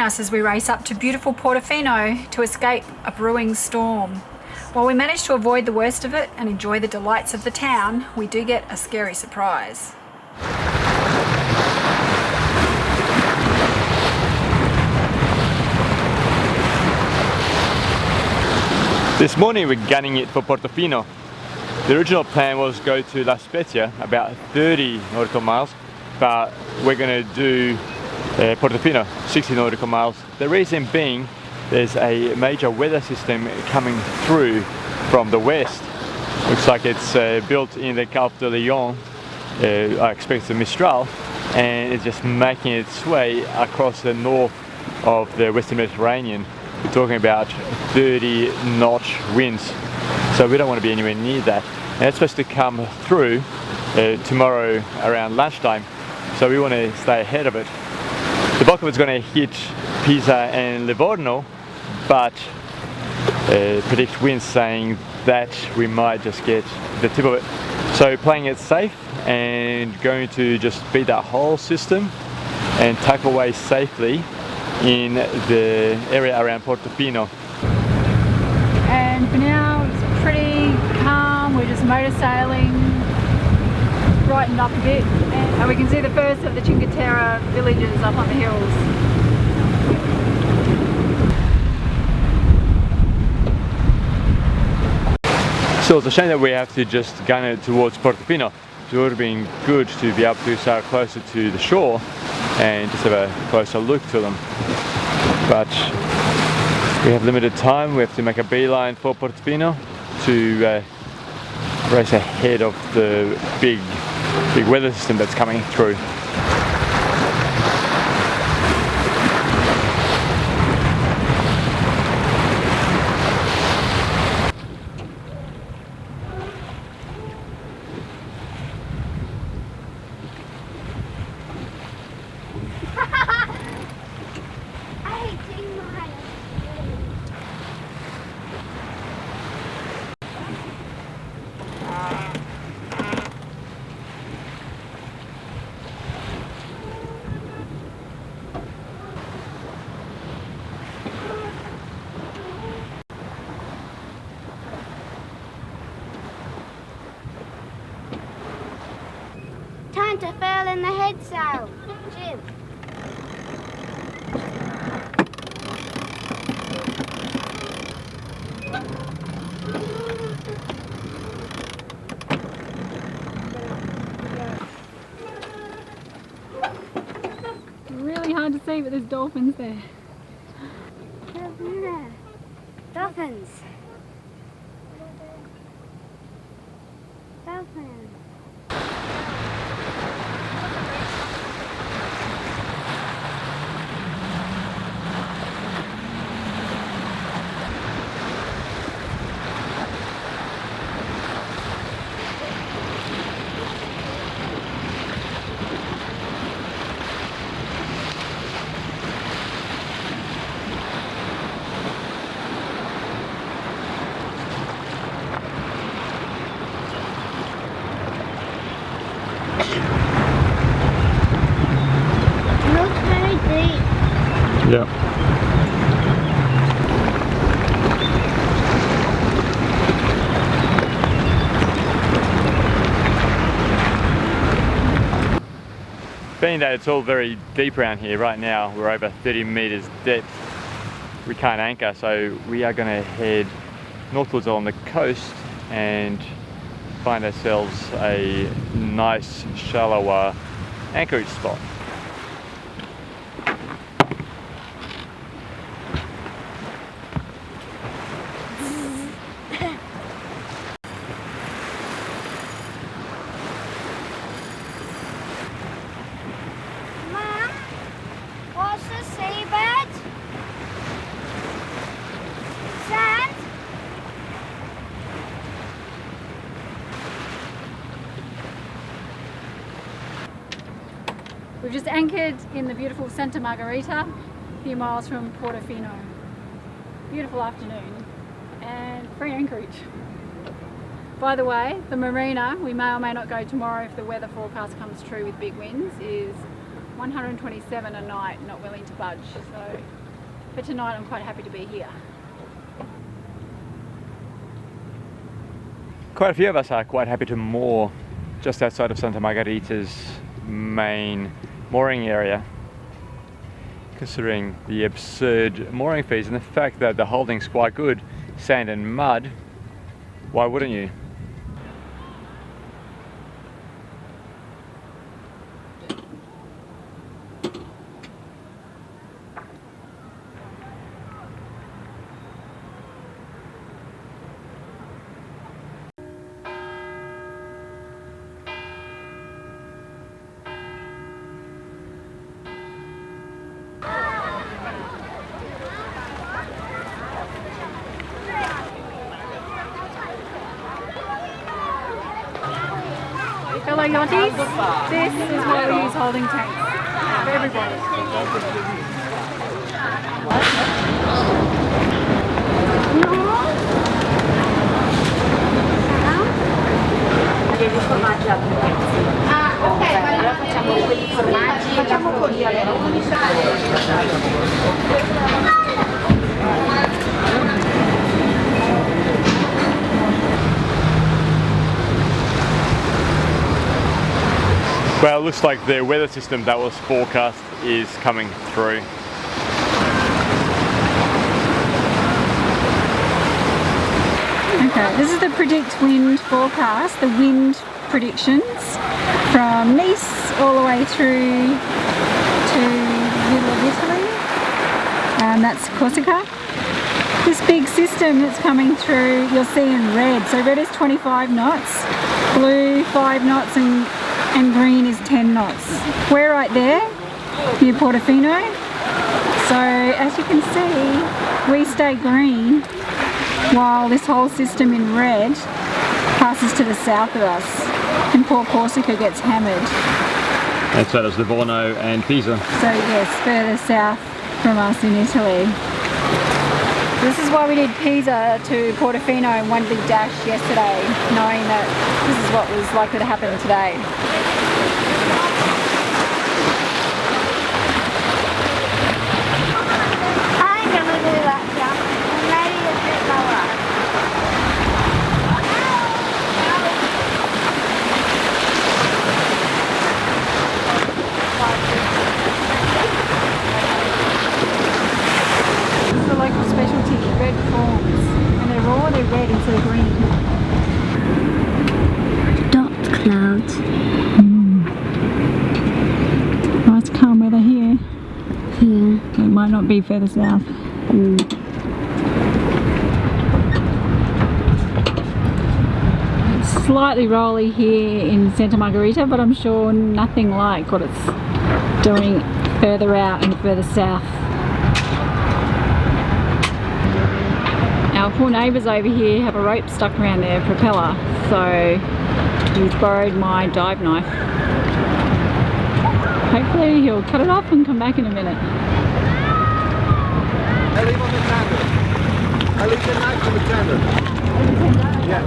us as we race up to beautiful Portofino to escape a brewing storm. While we manage to avoid the worst of it and enjoy the delights of the town, we do get a scary surprise. This morning we're gunning it for Portofino. The original plan was to go to La Spezia, about 30 nautical miles, but we're going to do Portofino, 60 nautical miles. The reason being, there's a major weather system coming through from the west. Looks like it's built in the Gulf de Lyon. I expect it's a Mistral, and it's just making its way across the north of the Western Mediterranean. We're talking about 30-knot winds, so we don't want to be anywhere near that. And it's supposed to come through tomorrow around lunchtime, so we want to stay ahead of it. The bulk of it's going to hit Pisa and Livorno, but predict winds saying that we might just get the tip of it. So playing it safe and going to just beat that whole system and tuck away safely in the area around Portofino. And for now it's pretty calm, we're just motor sailing, brightened up a bit, and we can see the first of the Cinque Terre villages up on the hills. So it's a shame that we have to just gun it towards Portofino. It would have been good to be able to sail closer to the shore and just have a closer look to them. But we have limited time. We have to make a beeline for Portofino to race ahead of the big weather system that's coming through. Time to furl in the head sail, Jim. Really hard to see, but there's dolphins there. Dolphins. Dolphins. Yeah. Being that it's all very deep around here right now, we're over 30 meters depth, we can't anchor, so we are going to head northwards along the coast and find ourselves a nice shallower anchorage spot. We've just anchored in the beautiful Santa Margherita, a few miles from Portofino. Beautiful afternoon and free anchorage. By the way, the marina, we may or may not go tomorrow if the weather forecast comes true with big winds, is 127 a night, not willing to budge. So for tonight I'm quite happy to be here. Quite a few of us are quite happy to moor just outside of Santa Margarita's main mooring area, considering the absurd mooring fees and the fact that the holding's quite good, sand and mud. Why wouldn't you? Fellow yachties, this is why we use holding tanks for everybody. Degli formaggi a ok, allora facciamo quelli formaggi, facciamo così Well, it looks like the weather system that was forecast is coming through. Okay, this is the predict wind forecast, the wind predictions from Nice all the way through to the middle of Italy, and that's Corsica. This big system that's coming through, you'll see in red. So red is 25 knots, blue 5 knots, and green is 10 knots. We're right there near Portofino. So as you can see, we stay green while this whole system in red passes to the south of us, and poor Corsica gets hammered. And so does Livorno and Pisa. So yes, further south from us in Italy. This is why we did Pisa to Portofino in one big dash yesterday, knowing that this is what was likely to happen today. I'm gonna do that jump, maybe a bit lower. This is the local specialty, red prawns. When they're raw, they're red instead of green. Dot clouds. Nice calm weather here. Yeah. It might not be further south. It's slightly rolly here in Santa Margarita, but I'm sure nothing like what it's doing further out and further south. Our poor neighbours over here have a rope stuck around their propeller, so he's borrowed my dive knife. Hopefully he'll cut it off and come back in a minute. I leave on the tender. I leave the knife on the tender. Yeah.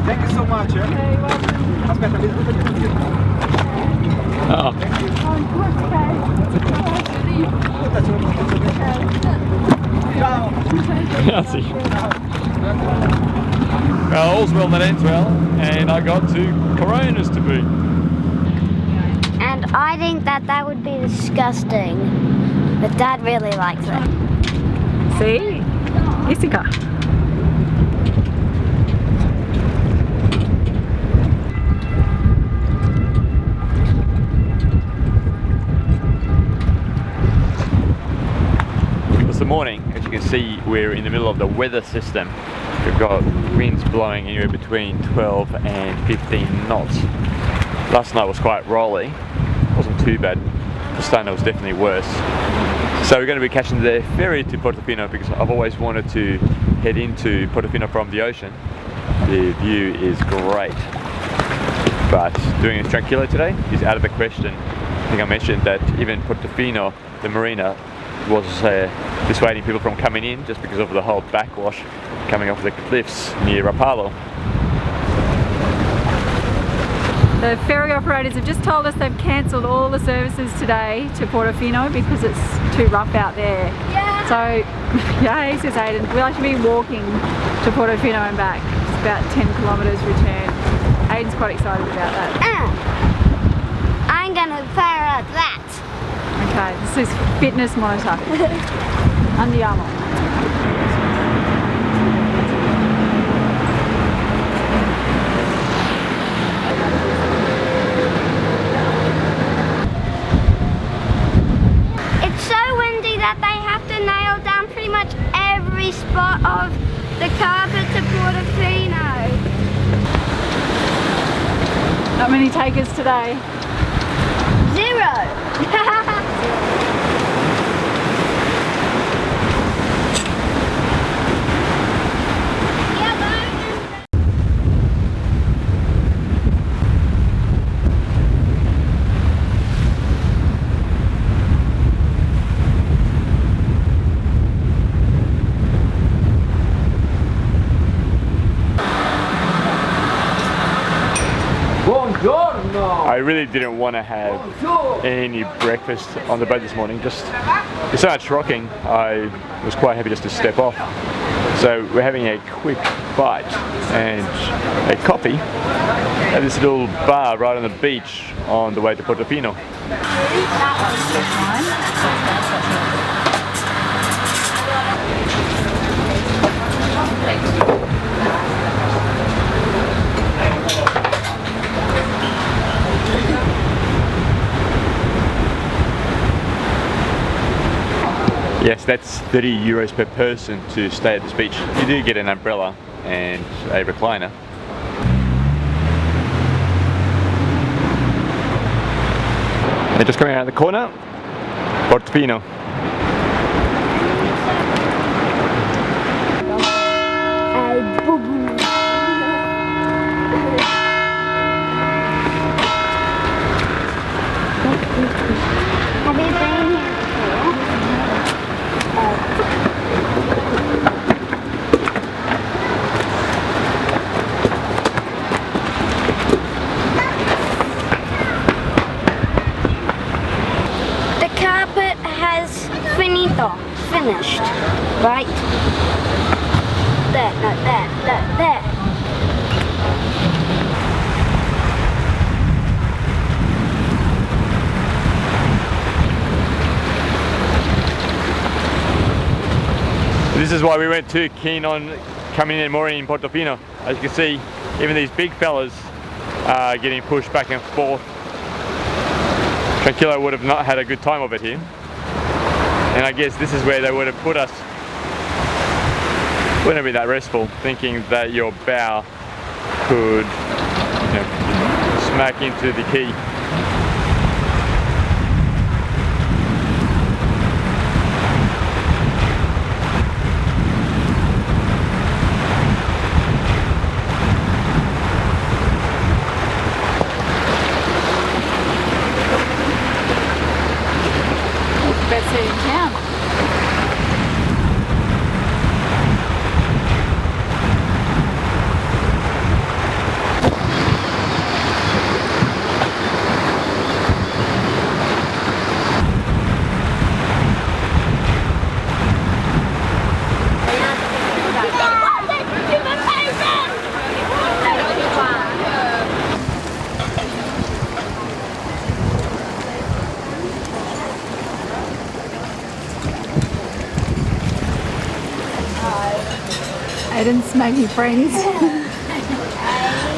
Thank you so much. Aspetta, mi Oh. Ciao. Grazie. Well, all's well that ends well, and I got 2 Coronas to boot. And I think that would be disgusting, but Dad really likes it. See? Jessica. This morning, as you can see, we're in the middle of the weather system. We've got winds blowing anywhere between 12 and 15 knots. Last night was quite rolly. It wasn't too bad. Castano was definitely worse. So we're going to be catching the ferry to Portofino because I've always wanted to head into Portofino from the ocean. The view is great. But doing a Tranquilo today is out of the question. think I mentioned that even Portofino, the marina, was dissuading people from coming in just because of the whole backwash coming off the cliffs near Rapallo. The ferry operators have just told us they've cancelled all the services today to Portofino because it's too rough out there. Yeah. So, yay, says Aiden. We'll actually be walking to Portofino and back. It's about 10 kilometres return. Aiden's quite excited about that. I'm gonna fire out that. Okay, this is fitness monitor. Andiamo. It's so windy that they have to nail down pretty much every spot of the carpet to Portofino. Not many takers today. 0. I really didn't want to have any breakfast on the boat this morning. It's so much rocking. I was quite happy just to step off. So we're having a quick bite and a coffee at this little bar right on the beach on the way to Portofino. Yes, that's 30 euros per person to stay at this beach. You do get an umbrella and a recliner. They're just coming around the corner, Portofino. Have you been here before? The carpet has finished, right? There, no, there. This is why we weren't too keen on coming in more in Portofino. As you can see, even these big fellas are getting pushed back and forth. Tranquilo would have not had a good time of it here. And I guess this is where they would have put us. Wouldn't have been that restful, thinking that your bow could, smack into the quay. Best seat in town. Aiden's making friends.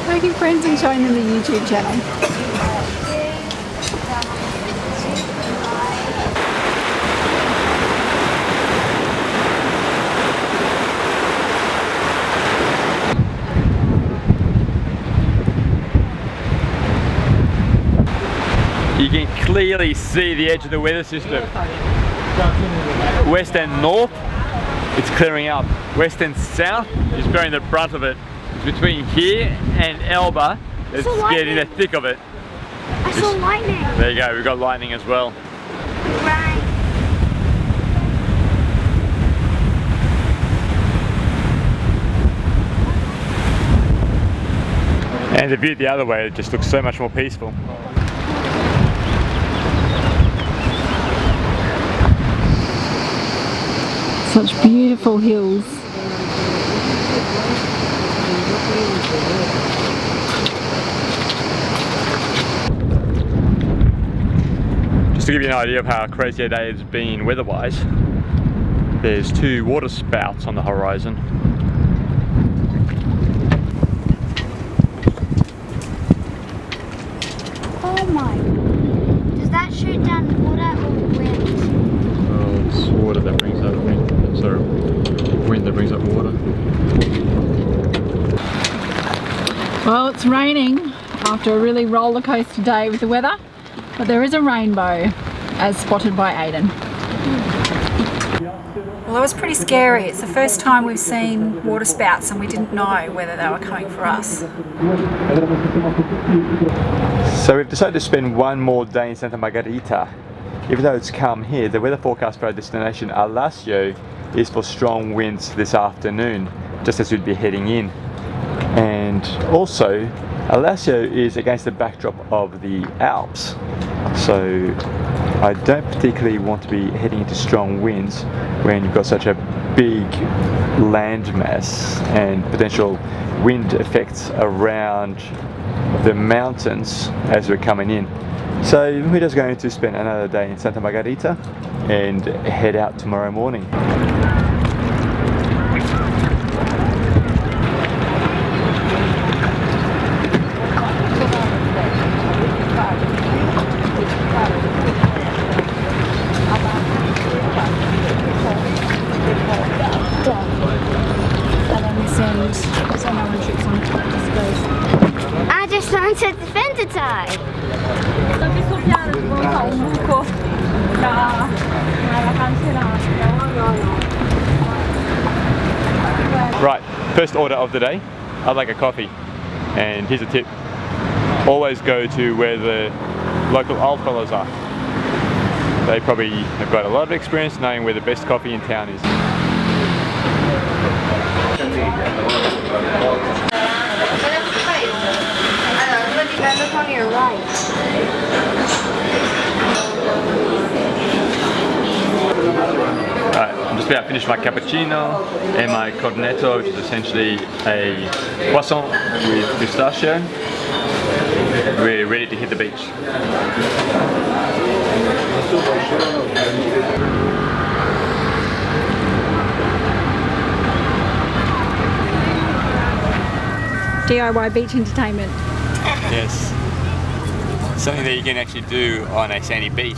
Making friends and showing them the YouTube channel. You can clearly see the edge of the weather system. West and north, it's clearing up. West and south is bearing the brunt of it. It's between here and Elba that's getting the thick of it. I saw lightning. There you go, we've got lightning as well. Right. And the view the other way, it just looks so much more peaceful. Such beautiful hills. Just to give you an idea of how crazy a day it's been weather-wise, there's 2 waterspouts on the horizon. Oh my. Does that shoot down water or wind? Oh, it's water that brings up wind. Sorry, wind that brings up water. Well, it's raining after a really roller coaster day with the weather, but there is a rainbow as spotted by Aiden. Well, that was pretty scary. It's the first time we've seen waterspouts and we didn't know whether they were coming for us. So we've decided to spend one more day in Santa Margarita. Even though it's calm here, the weather forecast for our destination, Alassio, is for strong winds this afternoon, just as we'd be heading in. And also, Alassio is against the backdrop of the Alps, so I don't particularly want to be heading into strong winds when you've got such a big landmass and potential wind effects around the mountains as we're coming in. So we're just going to spend another day in Santa Margarita and head out tomorrow morning. I just wanted the fender tie. Right, first order of the day. I'd like a coffee, and here's a tip. Always go to where the local alcoholers are. They probably have got a lot of experience knowing where the best coffee in town is. Look on your right. Alright, I'm just about to finish my cappuccino and my cornetto, which is essentially a croissant with pistachio. We're ready to hit the beach. DIY beach entertainment. Yes. Something that you can actually do on a sandy beach.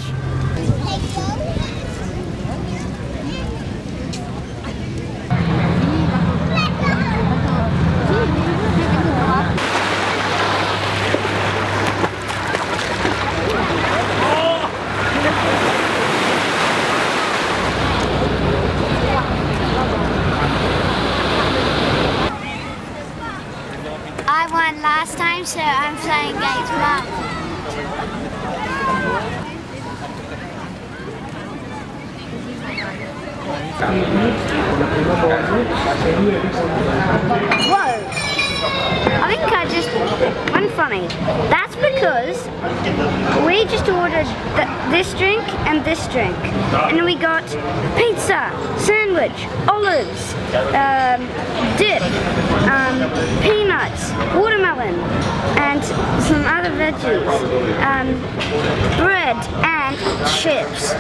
I won last time, so I'm playing against Mum. Whoa! I think I just went funny. That's because we just ordered this drink and this drink. And we got pizza, sandwich, olives, dip, peanuts, watermelon, and some other veggies, bread, and chips.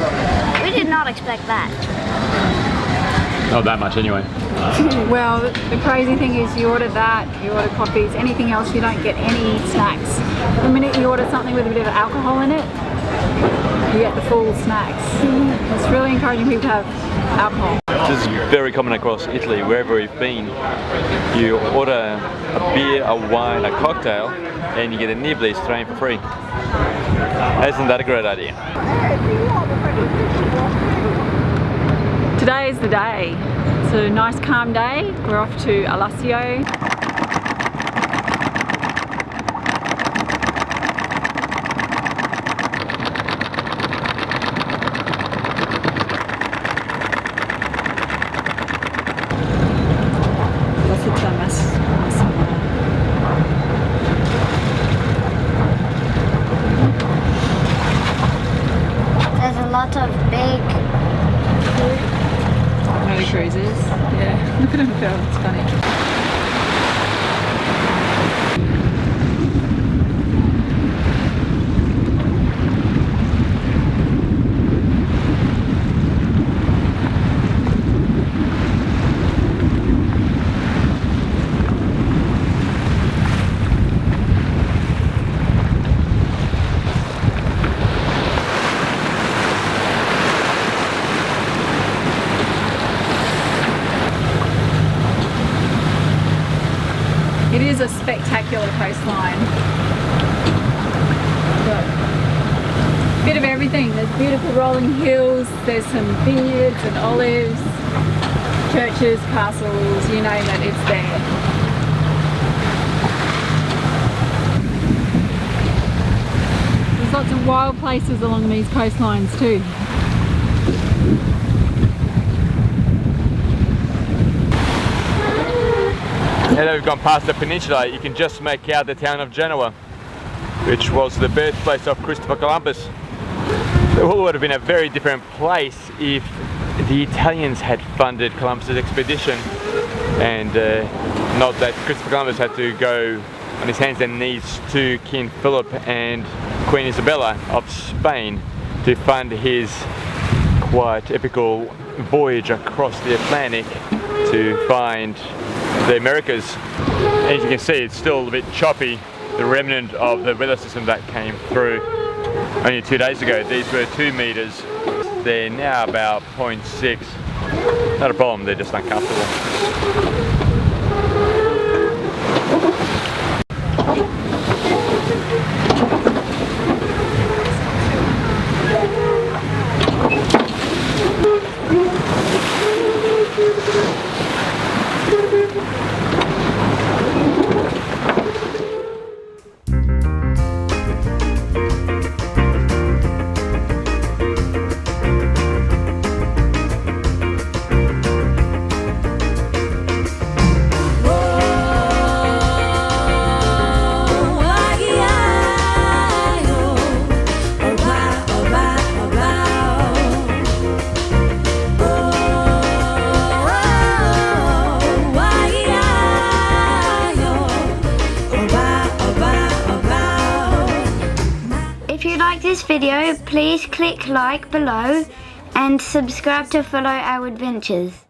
We did not expect that. Not that much anyway. Well, the crazy thing is you order that, you order coffees, anything else, you don't get any snacks. The minute you order something with a bit of alcohol in it, you get the full snacks. It's really encouraging people to have alcohol. This is very common across Italy, wherever we've been. You order a beer, a wine, a cocktail, and you get a nibble straight in for free. Isn't that a great idea? Today is the day. It's a nice calm day. We're off to Alassio. lot of big Motor cruisers. Yeah, look at them, Phil. It's funny. It is a spectacular coastline. Got a bit of everything. There's beautiful rolling hills, there's some vineyards and olives, churches, castles, you name it, it's there. There's lots of wild places along these coastlines too. Now that we've gone past the peninsula, you can just make out the town of Genoa, which was the birthplace of Christopher Columbus. It would have been a very different place if the Italians had funded Columbus's expedition, and not that Christopher Columbus had to go on his hands and knees to King Philip and Queen Isabella of Spain to fund his quite epical voyage across the Atlantic to find the Americas. As you can see, it's still a bit choppy, the remnant of the weather system that came through only 2 days ago. These were 2 meters, they're now about 0.6. Not a problem, they're just uncomfortable. If you like this video, please click like below and subscribe to follow our adventures.